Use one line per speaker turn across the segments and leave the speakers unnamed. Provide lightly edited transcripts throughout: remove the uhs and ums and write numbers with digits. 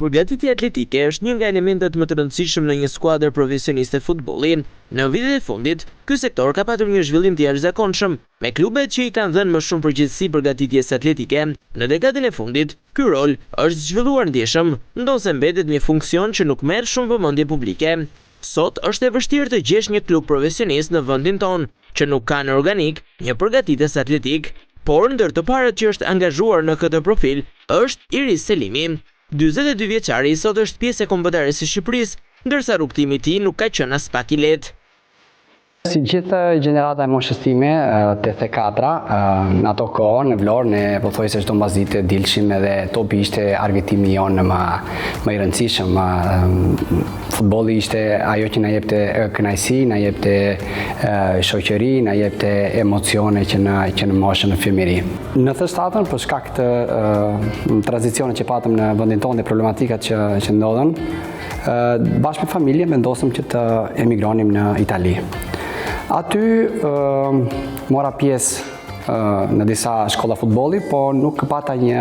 Përgatitja atletike është një nga elementet më të rëndësishëm në një skuadër profesioniste futbolli. Në vitet e fundit, ky sektor ka patur një zhvillim të jashtëzakonshëm, me klubet që i kanë dhënë më shumë përgjegjësi përgatitjes atletike. Në dekadën e fundit, ky rol është zhvilluar ndjeshëm, ndonse mbetet një funksion që nuk merr shumë vëmendje publike. Sot është e vështirë të gjesh një klub profesionist në vendin tonë që nuk ka në organik një përgatitës atletik, por ndër të parët që është angazhuar në këtë profil është Iris Selimi. 42 vjeçari sot është pjesë e kombëtares së Shqipërisë, ndërsa rrugtimi i tij nuk ka qenë as pak i lehtë.
Si gjithë gjenerata e moshës time, 84, në ato kohë, në Vlorë, ne pothuajse çdo mbasditë dilshim edhe topi ishte argëtimi jonë më i rëndësishëm. Futbolli ishte ajo që na jepte kënaqësi, na jepte shoqëri, na jepte emocione që në moshën e fëmijëri. Në thështatën, për shkak të tranzicionit që patëm në vendin tonë dhe problematikat që ndodhen, bashkë me familje vendosëm që të emigronim në Itali. Aty mora pjesë në disa shkolla futbolli, po nuk pata një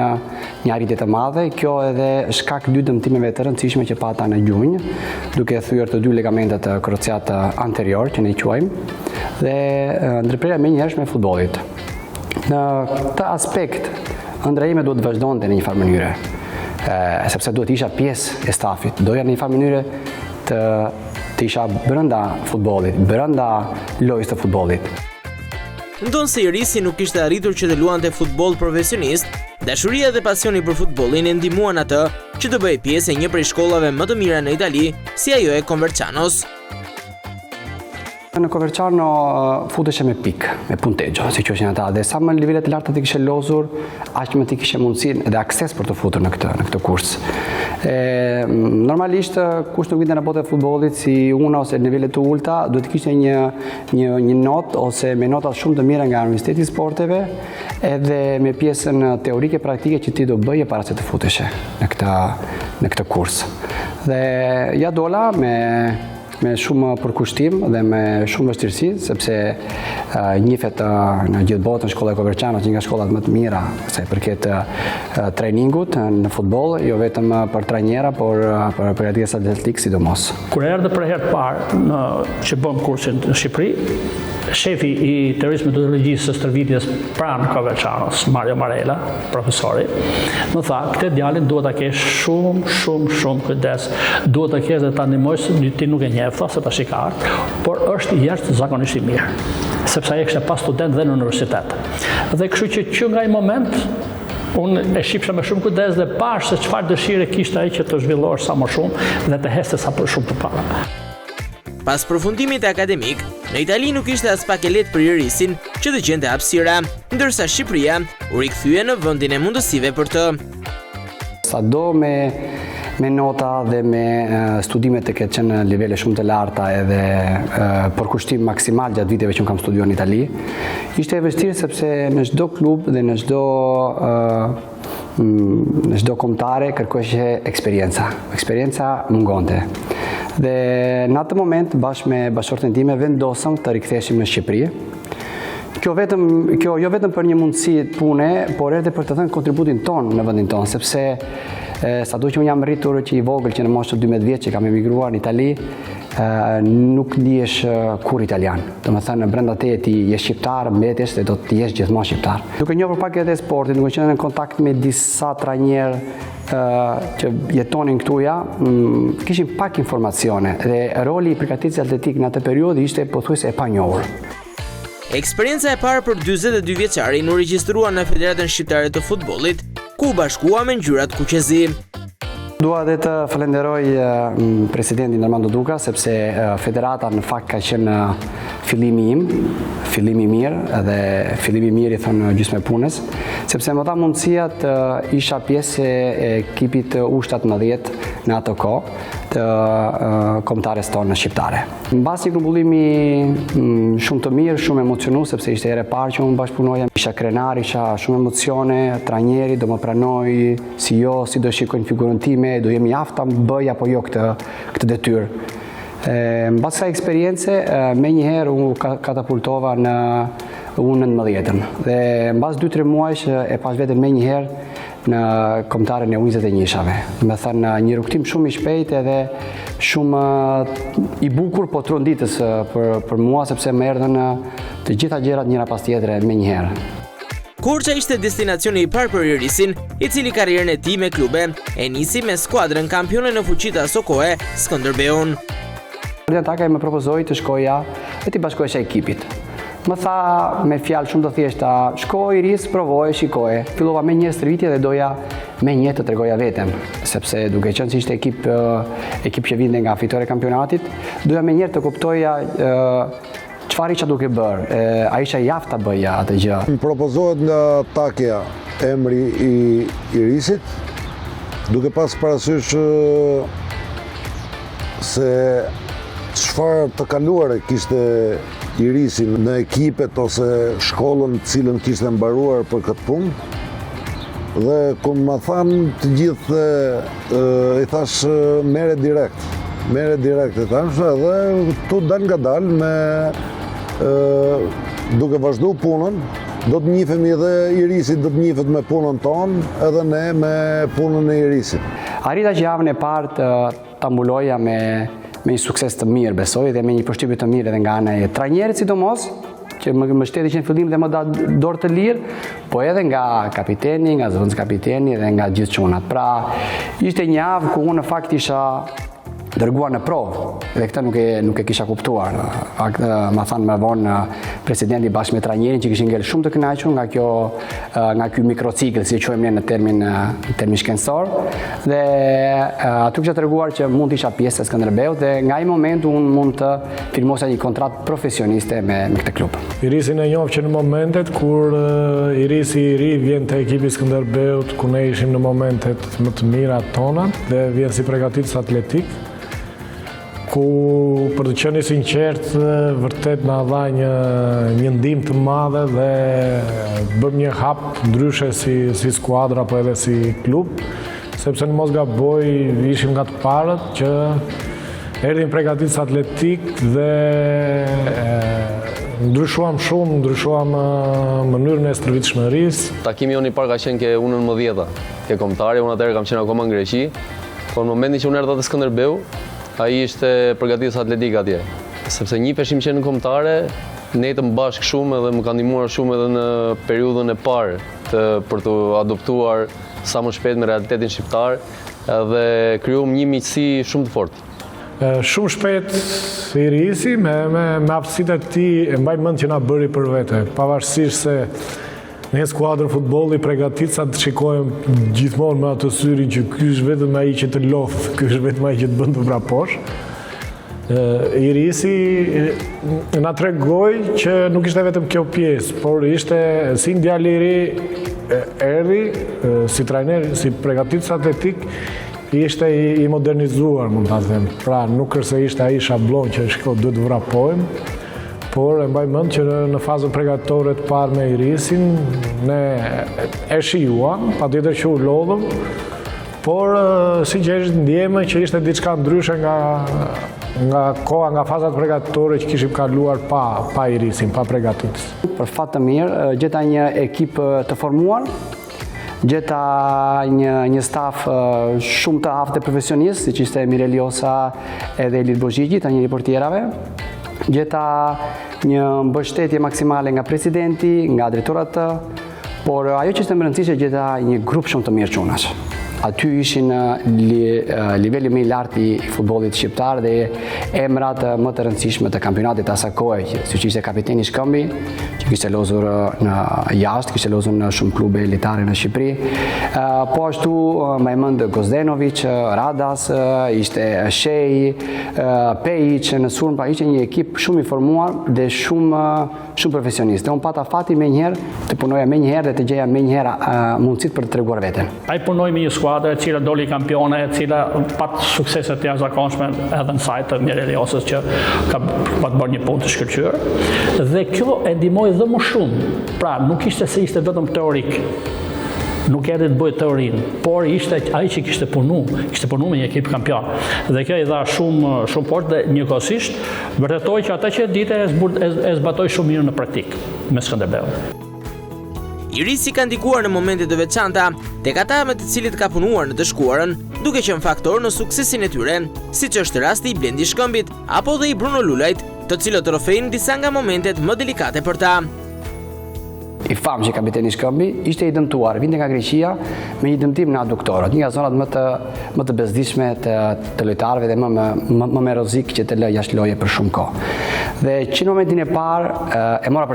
arritje të madhe. Kjo edhe shkak dy dëmtimeve të rëndësishme që pata në gjunjë, duke thyer të dy ligamentet kruciat anterior, që ne i quajmë, dhe ndërprerja menjëhershme e futbollit. Në këtë aspekt, ëndra ime duhet të vazhdonte në një farë mënyre, sepse duhet isha pjesë e stafit. Doja në një farë mënyre të isha brenda futbollit, brenda lojës të futbollit.
Ndonse Irisi nuk ishte arritur që të luante futboll profesionist, dashuria dhe pasioni për futbollin e ndihmuan atë që të bëjë pjesë e një prej shkollave më të mira në Itali, si ajo e Convercianos.
Në Converciano futeshe me pikë, me punteggio, si quhen ata, dhe sa më në nivelet e larta ti kishe lozur, aq më ti kishe mundësinë dhe akses për të futur në këtë kurs. Normalisht kush nuk vinte në botë e futbollit si unë ose në nivele të ulta, duhet të kishte një notë ose me nota shumë të mira nga Universiteti i Sporteve, edhe me pjesën teorike praktike që ti do bëje para se të futeshe në këtë kurs. Dhe ja dola me shumë përkushtim dhe me shumë vështirësi, sepse njihet në gjithë botën shkolla e Convercianos, një nga shkollat më të mira sa i përket trajningut në futboll, jo vetëm për trajnera, por për përgatitjes atletike sidomos.
Kur erdhe për herë të parë që bëm kursin në Shqipëri, shefi i teorisë metodologjisë së stërvitjes pranë Convercianos, Mario Marella, profesori, më tha, këtë djalin duhet ta kesh shumë kujdes, duhet ta kesh dhe ta ndihmosh, ti nuk e njeh, se tash i ka ardhur, por është jashtëzakonisht i mirë, sepse ai ishte pas student dhe në universitet. Dhe kështu që nga ai moment unë e shifsha me shumë kujdes dhe pash se çfarë dëshire kishte ai që të zhvillohesh sa më shumë dhe të heste sa më shumë përpara.
Pas përfundimit akademik, në Itali nuk ishte as pak e lehtë për Irisin që të gjente hapësira, ndërsa Shqipëria u rikthye në vendin e mundësive për të.
Sado me nota dhe me studimet të ketë qenë në nivele shumë të larta edhe përkushtim maksimal gjatë viteve që kam studiuar në Itali, ishte e vështirë sepse në çdo klub dhe në çdo kombëtare kërkohej eksperjenca. Eksperjenca mungonte. Dhe në atë moment, bashkë me bashkëshorten time, vendosëm të riktheheshim në Shqipëri. Kjo jo vetëm për një mundësi pune, por edhe për të dhënë kontributin tonë në vendin tonë, sepse sado që unë jam rritur që i vogël që në moshë 12 vjeç që kam emigruar në Itali, nuk ndihesh kur italian. Domethënë brenda teje ti je shqiptar, mbetesh dhe do të jesh gjithmonë shqiptar. Duke njohur pak edhe sportin, duke qenë në kontakt me disa trajnerë që jetonin këtuja, kishim pak informacione dhe roli i përgatitjes atletike në atë periudhë ishte pothuajse e panjohur.
Eksperienca e parë për 42 vjeçarin u regjistrua në Federatën Shqiptare të Futbollit, ku u bashkua me ngjyrat kuqezi.
Dua dhe të falenderoj presidentin Armando Duka, sepse federata në fakt ka qenë fillimi im, fillimi mirë dhe fillimi mirë i thonë gjysmë e punës, sepse më dha mundësia të isha pjesë e ekipit U17 në ato kohë të kombëtares tonë shqiptare. Mbas një grumbullimi shumë të mirë, shumë emocionues, sepse ishte herë e parë që unë bashkëpunoja, isha krenar, isha shumë emocione, trajneri do më pranoj, si do shikojnë figurën time, do jemi afta më bëj apo jo këtë detyrë. Mbas kësaj eksperience, me njëherë unë katapultova unë 19-ën. Dhe mbas 2-3 muajsh e pas veten më një herë në kombëtaren e 21-shave. Me thënë një rrugtim shumë i shpejt edhe shumë i bukur, po tronditës për mua, sepse më erdhën të gjitha gjërat njëra pas tjetre me një herë.
Korça ishte destinacioni i parë për Irisin, i cili karrierën e tij me klube e nisi me skuadrën kampione në fuqi aso kohe, Skënderbeun.
Taka më propozoi të shkoja e të bashkohesha ekipit. Më tha me fjalë shumë të thjeshta, shko Iris, provoje, shikoje. Fillova me një stërvitje dhe doja me një të tregoja veten, sepse duke qenë se ishte ekip që vinte nga fitore e kampionatit, doja me një të kuptoja çfarë isha duke bërë, a isha i aftë ta bëja atë gjë.
Më propozohet nga Takja emri i Irisit, duke pas parasysh se çfarë të kaluare kishte Irisi në ekipet ose shkollën cilën kishte mbaruar për këtë punë. Dhe kur më thanë të gjithë, i thash merre direkt i thash, edhe tu dal nga dal me duke vazhdu punën, do të njihemi dhe Irisi do të njihet me punën tonë, edhe ne me punën e Irisit.
Arrita që javën e parë ta mbuloja me një sukses të mirë, besoj, dhe me një përshtypje të mirë edhe nga ana e trajnerit sidomos, që më shteti që në fillim dhe më da dorë të lirë, po edhe nga kapiteni, nga zëvendës kapiteni dhe nga gjithë çunat. Pra, ishte një javë ku unë në fakt isha dërguar në provë, dhe këtë nuk e kisha kuptuar. Ma thanë më vonë presidenti bashkë me trajnerin që kishin ngel shumë të kënaqur nga ky mikrocikl, si e quajmë ne në termin shkencor, dhe aty kisha treguar që mund të isha pjesë e Skënderbeut dhe nga ai moment unë mund të firmosja një kontratë profesioniste me këtë klub.
Irisin e njoh që në momentet kur Irisi i ri vjen te ekipi i Skënderbeut, ku ne ishim në momentet më të mira tona dhe vjen si përgatitës atletik, ku për të qenë sinqert, vërtet na dha një ndihmë të madhe dhe bëm një hap ndryshe si skuadra apo edhe si klub, sepse në mos gaboj ishim nga të parët që erdhin përgatitës atletik dhe ndryshuam mënyrën e stërvitshmërisë.
Takimi jonë i parë ka qenë ke unë në 10-ta, ke kombëtari, unë atëherë kam qenë akoma në Greqi, por në momentin që unë erdha te Skënderbeu, ai ishte përgatitës atletik atje, sepse njiheshim që në kombëtare, ne jetëm bashkë shumë edhe më ka ndihmuar shumë edhe në periudhën e parë për të adoptuar sa më shpejt me realitetin shqiptar dhe krijuam një miqësi shumë të fortë.
Shumë shpejt Irisi me aftësitë e tij e mbaj mend që na bëri për vete, pavarësisht se në skuadrën futbolli përgatitsa të shikojmë gjithmonë me atë syrin që ky është vetëm ai që të lodh, ky është vetëm ai që të bën të vraposh. Irisi na tregoi që nuk ishte vetëm kjo pjesë, por ishte si një djalë i ri, erdhi si trajner, si përgatitës atletik, ishte i modernizuar, mund ta them. Pra nuk është se ishte ai shablon që shko duhet të vrapojmë, por e mbaj mend që në fazën përgatitore të parë me Irisin ne e shijuam, patjetër që u lodhëm, por sinqerisht ndjejmë që ishte diçka ndryshe nga koha, nga fazat përgatitore që kishim kaluar pa Irisin, pa përgatitës.
Për fat të mirë, gjeta një ekip të formuar, gjeta një staf shumë të aftë profesionist, siç ishte Mireliosa edhe Elit Bozhigji, trajneri i portierave. Gjeta një mbështetje maksimale nga presidenti, nga drejtorat, por ajo që ishte më rëndësishme, gjeta një grup shumë të mirë çunash. Aty ishin niveli më i lartë i futbollit shqiptar dhe emrat më të rëndësishme të kampionatit asaj kohe, siç ishte kapiteni Shkëmbi, që kishte lozur në jashtë, kishte lozur në shumë klube elitare në Shqipëri. Po ashtu më mend Gozdenovic, Radas, ishte Shei, Pejic në sulm, pa ishte një ekip shumë i formuar dhe shumë profesionist. Unë pata fati menjëherë të punoja menjëherë dhe të gjeja menjëherë mundësitë për të treguar veten.
Ai punoi me një skuadër e cila doli kampione, e cila pat suksese të jashtëzakonshme edhe në sajt të Mireliosës që ka bërë një punë të shkëlqyer. Dhe kjo e ndihmoi dhe më shumë. Pra, nuk ishte se ishte vetëm teorik. Nuk erdhi të bëjë teorinë, por ishte ai që kishte punu me një ekip kampion. Dhe kjo i dha shumë fort dhe njëkohësisht vërtetoi që ata që ditë e zbatoi shumë mirë në praktikë. me Skënderbeu.
Irisi ka ndikuar në momente të veçanta tek ata me të cilët ka punuar në të shkuarën, duke qenë faktor në suksesin e tyre, siç është rasti i Blendi Shkëmbit apo dhe i Bruno Lulajt, të cilët trofejnë disa nga momentet më delikate për ta.
I famë që kapiteni Shkëmbi ishte i dëmtuar, vinte nga Greqia me një dëmtim në aduktorët, një nga zonat më të bezdishme të lojtarëve dhe më me rrezik që të lë jashtë loje për shumë kohë. Dhe që në momentin e parë e mora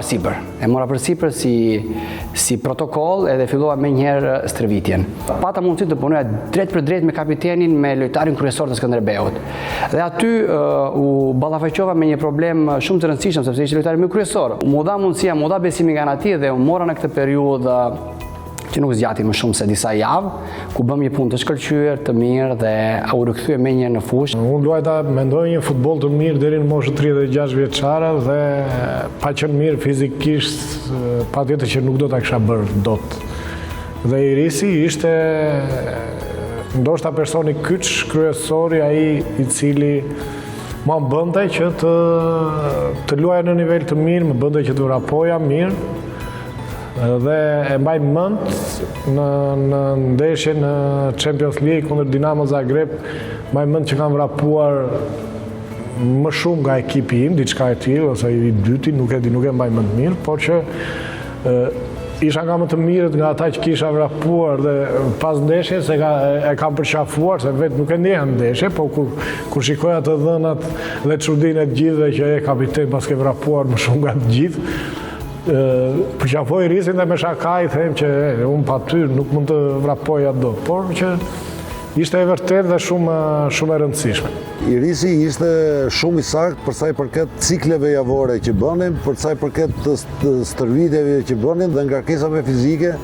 për sipër si protokoll edhe fillova me njëherë stërvitjen. Pata mundësi të punoja drejt për drejt me kapitenin, me lojtarin kryesor të Skënderbeut. Dhe aty u ballafaqova me një problem shumë të rëndësishëm sepse ishte lojtari më kryesor. Mu dha mundësia, mu dha besimin nga ati dhe mora në këtë periudhë që nuk zgjati më shumë se disa javë, ku bëm një punë të shkëlqyer, të mirë dhe u rikthye me një në fushë.
Unë luajta mendoj një futboll të mirë deri në moshën 36 vjeçare dhe pa qenë mirë fizikisht, patjetër që nuk do ta kisha bërë dot. Dhe Irisi ishte ndoshta personi kyç, kryesori, ai i cili ma bënte që të luaja në nivel të mirë, më bënte që të vrapoja mirë. Dhe e mbaj mend në ndeshje në Champions League kundër Dinamo Zagreb, mbaj mend që kam vrapuar më shumë nga ekipi im, diçka e tillë ose i dyti, nuk e mbaj mend mirë, por që isha nga më të mirët nga ata që kisha vrapuar dhe pas ndeshje se e kam përqafuar se vetë nuk e ndjeha ndeshje, po kur shikoja të dhënat dhe çudinë e të gjithëve që e kapiten pas ke vrapuar më shumë nga të gjithë, përqafoj Irisin dhe me shaka i them që unë pa ty nuk mund të vrapoj atë do, por që ishte e vërtet dhe shumë e rëndësishme.
Irisi ishte shumë i saktë për sa i përket cikleve javore që bënin, për sa i përket të stërvitjeve që bënin dhe ngarkesave fizike,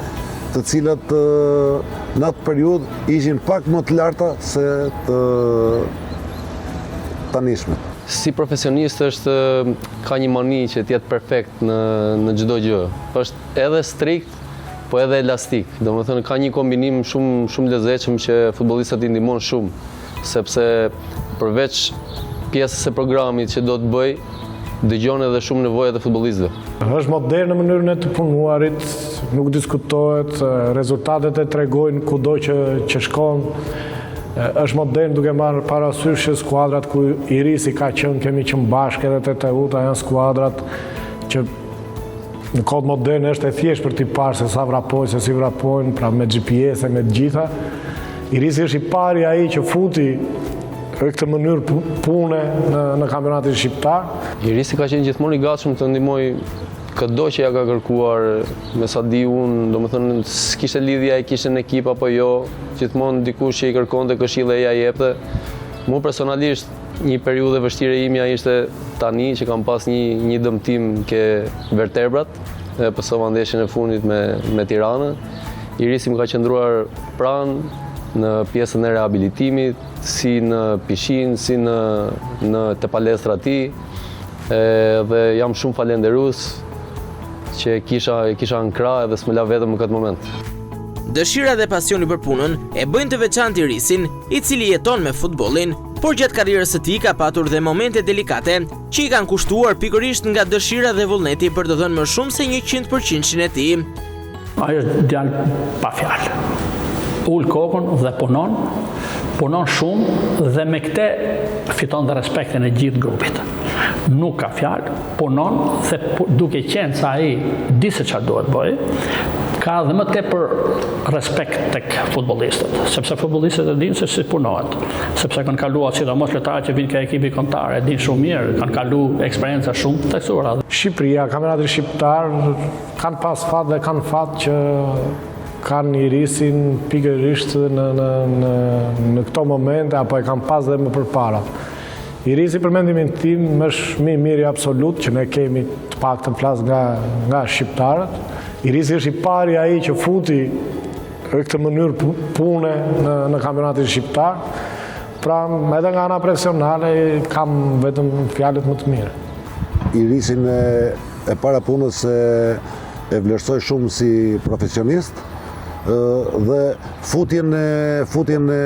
të cilat në atë periudhë ishin pak më të larta se të tanishme.
Si profesionist ka një mani që t'jetë perfekt në çdo gjë. Është edhe strikt, po edhe elastik. Domethënë ka një kombinim shumë lezetshëm që futbollistët i ndihmon shumë, sepse përveç pjesës e programit që do të bëj, dëgjon edhe shumë nevojat e futbollistëve.
Është modern në mënyrën e të punuarit, nuk diskutohet, rezultatet e tregojnë kudo që shkon. Është modern duke marrë parasysh që skuadrat ku Irisi ka qenë, kemi qenë bashkë edhe te Teuta, janë skuadrat që në kohët moderne është e thjesht për t'i parë se sa vrapojnë, se si vrapojnë, pra me GPS e me të gjitha. Irisi është i pari ai që futi këtë mënyrë pune në kampionatin shqiptar.
Irisi ka qenë gjithmonë i gatshëm të ndihmoj këdo që ja ka kërkuar, me sa di unë, domethënë s'kishte lidhje ai kishte në ekip apo jo, gjithmonë dikush që i kërkonte këshilla ja jepte. Mu personalisht një periudhë e vështirë imja ishte tani që kam pas një dëmtim ke vertebrat, dhe pësova ndeshjen e fundit me Tiranën. Irisi më ka qëndruar pranë në pjesën e rehabilitimit, si në pishinë, si te palestra e tij, dhe jam shumë falenderues që kisha në krah edhe s'më la vetëm në këtë moment.
Dëshira dhe pasioni për punën e bëjnë të veçantë Irisin, i cili jeton me futbollin, por gjatë karrierës së tij ka patur dhe momente delikate që i kanë kushtuar pikërisht nga dëshira dhe vullneti për të dhënë më shumë se 100% e tij.
Ai është djalë pa fjalë. Ul kokën dhe punon shumë dhe me këtë fiton dhe respektin e gjithë grupit. Nuk ka fjalë, punon dhe duke qenë sa ai di se çfarë duhet bëj, ka dhe më tepër respekt tek futbollistët, sepse futbollistët e dinë se si punohet, sepse kanë kaluar sidomos lojtarët që vinë nga ekipi kombëtar, e dinë shumë mirë, kanë kaluar eksperjenca shumë të theksuara.
Shqipëria, kampionati shqiptar kanë pas fat dhe kanë fat që kanë Irisin pikërisht në këto momente apo e kanë pas dhe më përpara. Irisi për mendimin tim është miri absolut që ne kemi të paktën flas nga shqiptarët. Irisi është i pari ai që futi këtë mënyrë pune në kampionatin shqiptar. Pra edhe nga ana profesionale kam vetëm fjalët më të mira.
Irisin e para punës e vlerësoj shumë si profesionist dhe futjen e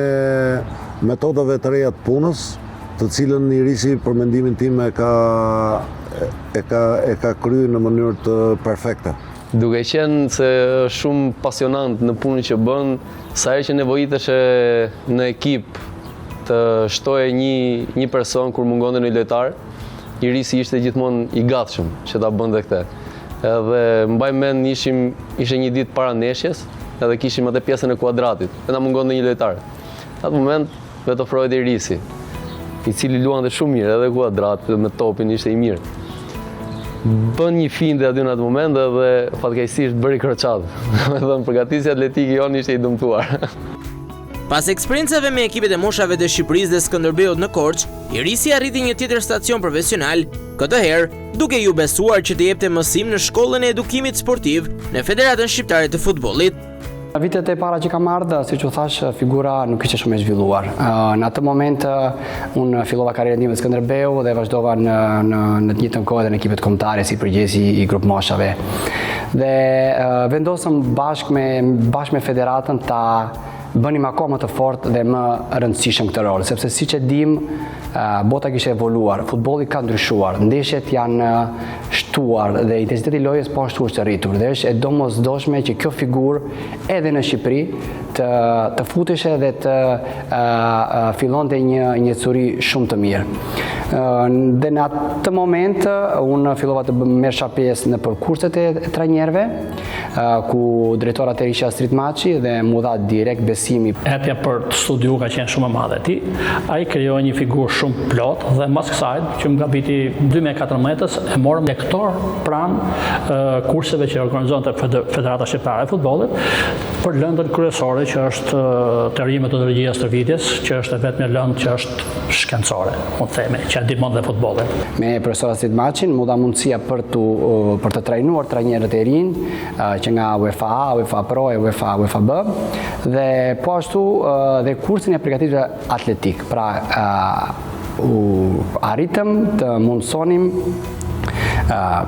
metodave të reja të punës, të cilën Irisi për mendimin tim e e ka kryer në mënyrë të perfekte.
Duke qenë se është shumë pasionant në punën që bën, sa herë që nevojiteshe në ekip të shtoje një person kur mungonte një lojtar, Irisi ishte gjithmonë i gatshëm që ta bënte këtë. Edhe mbaj mend ishte një ditë para neshjes, edhe kishim atë pjesën e kuadratit, e na mungonte një lojtar. Në atë moment vetë ofrohej Irisi, i cili luante shumë mirë, edhe kuadrat, me topin ishte i mirë. Bën një finte aty në atë moment dhe fatkeqësisht bëri kroçat. Domethënë përgatitja atletike jonë ishte i dëmtuar.
Pas eksperiencave me ekipet e moshave të Shqipërisë dhe Skënderbeut në Korçë, Irisi arriti një tjetër stacion profesional, këtë herë duke ju besuar që të jepte mësim në shkollën e edukimit sportiv në Federatën Shqiptare të Futbollit.
Në vitet e para që kam ardhur, siç u thash, figura nuk ishte shumë e zhvilluar. Në atë moment unë fillova karrierën time në Skënderbeu dhe vazhdova në të njëjtën kohë në ekipet kombëtare si përgjithësi i grup moshave. Dhe vendosëm bashkë me federatën ta bënim akoma të fortë dhe më rëndësishëm këtë rol, sepse siç e dim, bota kishte evoluar, futbolli ka ndryshuar, ndeshjet janë shtuar dhe intensiteti i lojës po ashtu është rritur. Dhe është e domosdoshme që kjo figurë edhe në Shqipëri të futeshe dhe të fillonte një curi shumë të mirë. Dhe në atë moment unë fillova të merrsha pjesë në kurset e trajnerëve, ku drejtori atëherë ishte Astrid Maçi dhe mu dha direkt besimi.
Hetja për të studiu ka qenë shumë e madhe ti. Ai krijoi një figurë shumë plot dhe mas kësaj, që më gabiti 2014-s, e morëm lektor pranë kurseve që organizonte Federata Shqiptare e Futbollit për lëndën kryesore që është teoria e metodologjisë së stërvitjes, që është vetëm një lëndë që është shkencore, mund të themi, që ndihmon dhe futbollin.
Me profesor Astrid Maçin mu dha mundësia për të trajnuar trajnerët e rinj që nga UEFA A, UEFA Pro e UEFA B, dhe po ashtu dhe kursin e përgatitjes atletik. Pra arritëm të mundsonim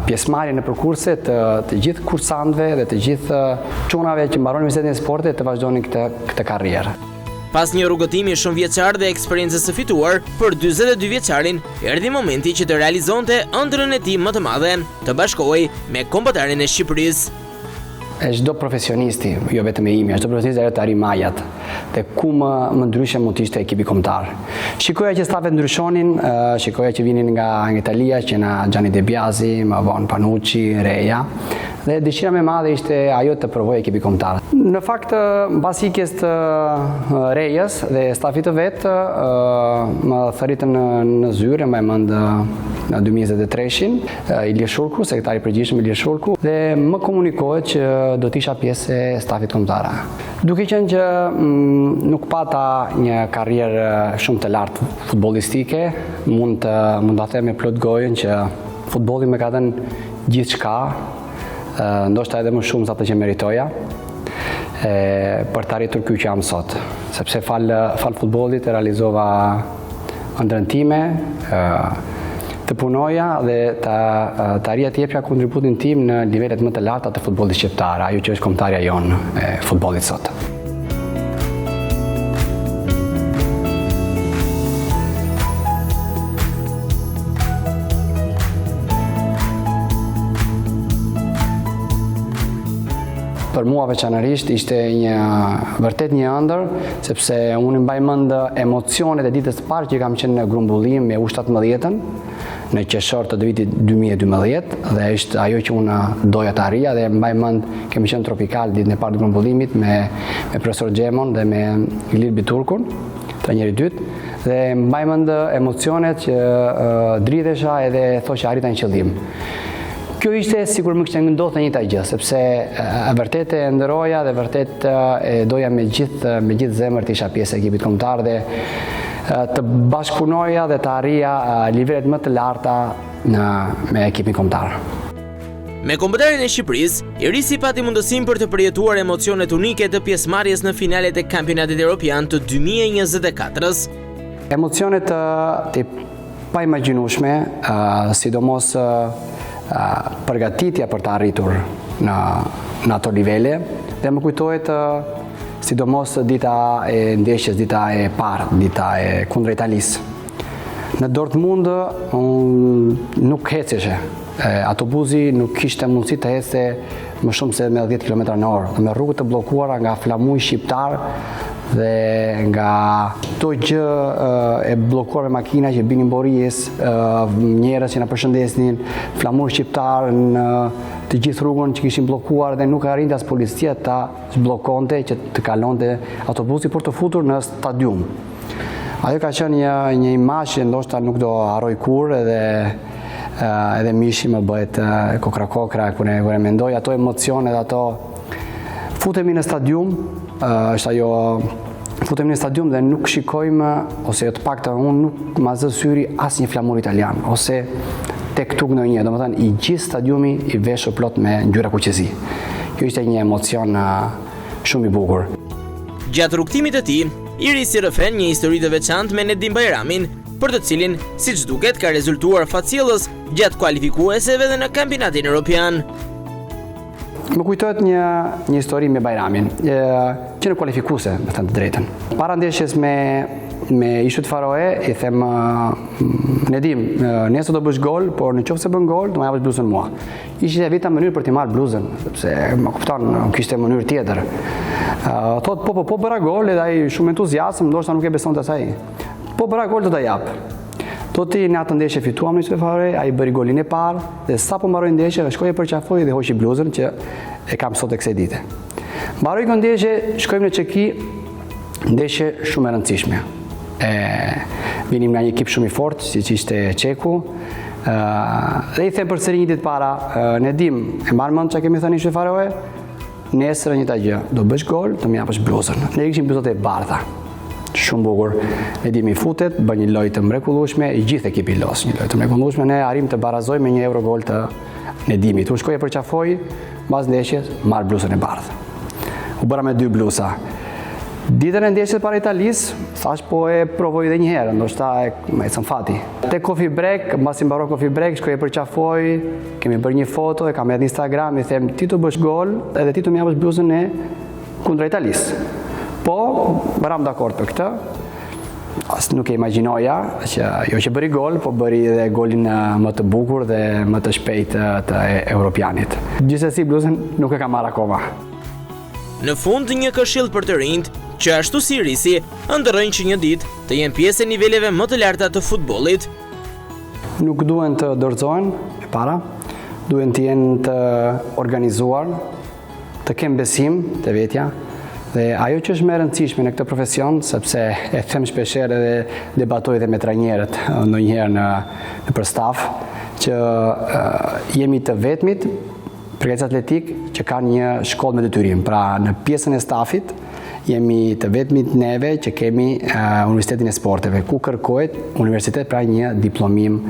pjesëmarrje në përkurse të gjithë kursantëve dhe të gjithë çunave që mbaronin Universitetin e Sportit të vazhdonin këtë karrierë.
Pas një rrugëtimi shumë vjeçar dhe eksperiencës së fituar, për 42 vjeçarin erdhi momenti që të realizonte ëndrrën e tij më të madhe, të bashkohej me kombëtarin e Shqipërisë.
Çdo profesionisti, jo vetëm imi, çdo profesionist deri të arrijë majat. Dhe ku më ndryshe mund të ishte ekipi kombëtar. Shikoja që stafet ndryshonin, shikoja që vinin nga Italia, që na Gianni De Biasi, më vonë Panucci, Reja. Dhe dëshira më e madhe ishte ajo të provoj ekipi kombëtar. Në fakt, mbas ikjes të Rejës dhe stafit të vet, më thërritën në zyrë, më mend në 2023-shin, Ilir Shurku, sekretari i përgjithshëm Ilir Shurku, dhe më komunikohet që do të isha pjesë e stafit kombëtar. Duke qenë që nuk pata një karrierë shumë të lartë futbollistike, mund ta them me plot gojën që futbolli më ka dhënë gjithçka, ndoshta edhe më shumë se atë që meritoja, për të arritur ky që jam sot. Sepse fal futbollit e realizova ëndrrën time, të punoja dhe të arrija të jepja kontributin tim në nivelet më të larta të futbollit shqiptar, ajo që është kombëtarja jonë e futbollit sot. Për mua veçanërisht ishte vërtet një ëndër, sepse unë mbaj mend emocionet e ditës së parë që kam qenë në grumbullim me U17-ën në qershor të vitit 2012 dhe është ajo që unë doja të arrija dhe mbaj mend kemi qenë tropikal ditën e parë të grumbullimit me profesor Xhemon dhe me Ilir Biturkun, trajneri i dytë, dhe mbaj mend emocionet që dridhesha edhe thosha arrita një qëllim. Kjo ishte sikur më kishte ndodhur një gjë, sepse vërtet e ndëroja dhe vërtet doja me gjithë zemër të isha pjesë e ekipit kombëtar dhe të bashkëpunoja dhe të arrija nivelet më të larta me ekipin kombëtar.
Me kombëtarin e Shqipërisë, Irisi pati mundësinë për të përjetuar emocionet unike të pjesëmarrjes në finalet e kampionatit evropian të 2024-s.
Emocionet të paimagjinueshme, sidomos përgatitja për të arritur në ato nivele, dhe më kujtohet sidomos dita e ndeshjes, dita e parë, dita e kundër Italisë. Në Dortmund nuk heceshe. Autobusi nuk kishte mundësi të ecte më shumë se me 10 km/h. Me rrugët të bllokuara nga flamuji shqiptar dhe nga to gjë e bllokuar me makina që binin Boris, njerëz që na përshëndesnin, flamur shqiptar në të gjithë rrugën që kishin bllokuar dhe nuk arrinte as policia ta zblokonte që të kalonte autobusi për të futur në stadium. Ajo ka qenë një imazh që ndoshta nuk do harroj kurrë edhe mishi më bëhet kokra kur e mendoj ato emocione dhe ato futemi në stadium, është ajo futemi në stadium dhe nuk shikojmë ose të paktën unë nuk ma zë syri asnjë flamur italian ose tek tuk në një, domethënë i gjithë stadiumi i veshur plot me ngjyra kuqezi. Kjo ishte një emocion shumë i bukur.
Gjatë rrugtimit të tij, Iri si rrëfen një histori të veçantë me Nedim Bajramin, për të cilin, siç duket, ka rezultuar fatcjellës gjatë kualifikueseve dhe në kampionatin evropian.
Më kujtohet një histori me Bajramin, që në kualifikuese, me thënë të drejtën. Para ndeshjes me Ishut Faroe, i them Nedim, nesër do bësh gol, por në qoftë se bën gol, do më japësh bluzën mua. Ishte veta mënyrë për të marrë bluzën, sepse më kupton, kishte mënyrë tjetër. Thot po bëra gol edhe ai shumë entuziazëm, ndoshta nuk e besonte asaj. Po bëra gol do ta jap. Toti në atë ndeshje fituam në Ishut Faroe, ai bëri golin e parë dhe sapo mbaroi ndeshja, shkoi e përqafoi dhe hoqi bluzën që e kam sot e kësaj dite. Mbaroi kjo ndeshje, shkojmë në Çeki, ndeshje shumë e rëndësishme. Vinim nga një ekip shumë i fortë, siç ishte Çeku. Dhe i them përsëri një ditë para, Nedim, e mban mend çka kemi thënë Ishut Faroe? Nesër një ta gjë, do bësh gol, do më japësh bluzën. Ne kishim bluzat e bardha. Shumë bukur. Nedim i futet, bën një lojë të mrekullueshme, i gjithë ekipi los një lojë të mrekullueshme, ne arrim të barazojmë me një Eurogol të Nedimit. U shkoi e përqafoi, mbas ndeshjes marr bluzën e bardhë. U bëra me 2 bluza. Ditën e ndeshjes para Italisë, thash po e provoj edhe një herë, ndoshta më ecën fati. Te coffee break, mbasi mbaroi coffee break, shkoj e përqafoj, kemi bërë një foto, e kam edhe në Instagram, i them ti të bësh gol, edhe ti të më japësh bluzën e kundra Italisë. Po, bëram dakord për këtë. As nuk e imagjinoja që jo që bëri gol, po bëri edhe golin më të bukur dhe më të shpejt të europianit. Gjithsesi bluzën nuk e kam marrë akoma.
Në fund një këshill për të rinjt, që ashtu si Irisi, ëndërrojnë që një ditë të jenë pjesë e niveleve më të larta të futbollit.
Nuk duhen të dorëzohen e para, duhen të jenë të organizuar, të kenë besim të vetja. Dhe ajo që është më e rëndësishme në këtë profesion, sepse e them shpeshherë edhe debatoj edhe me trajnerët ndonjëherë në staf, që jemi të vetmit përgatitës atletik që kanë një shkollë me detyrim. Pra në pjesën e stafit jemi të vetmit neve që kemi Universitetin e Sporteve, ku kërkohet universitet pra një diplomim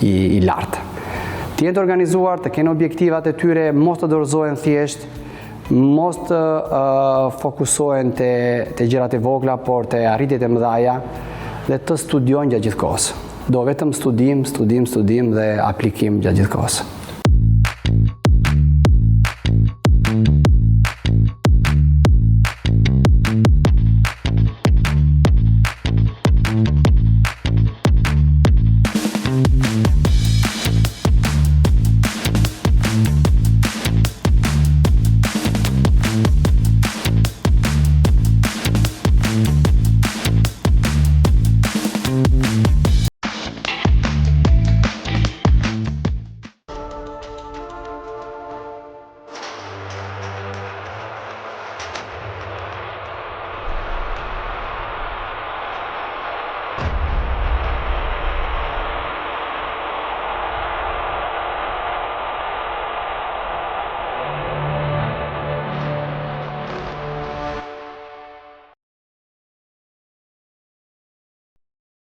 i lartë. Të jenë të organizuar, të kenë objektivat e tyre, mos të dorëzohen thjesht, mos të fokusohen te gjërat e vogla, por te arritjet e mëdhaja dhe të studiojnë gjatë gjithë kohës. Do vetëm studim dhe aplikim gjatë gjithë kohës.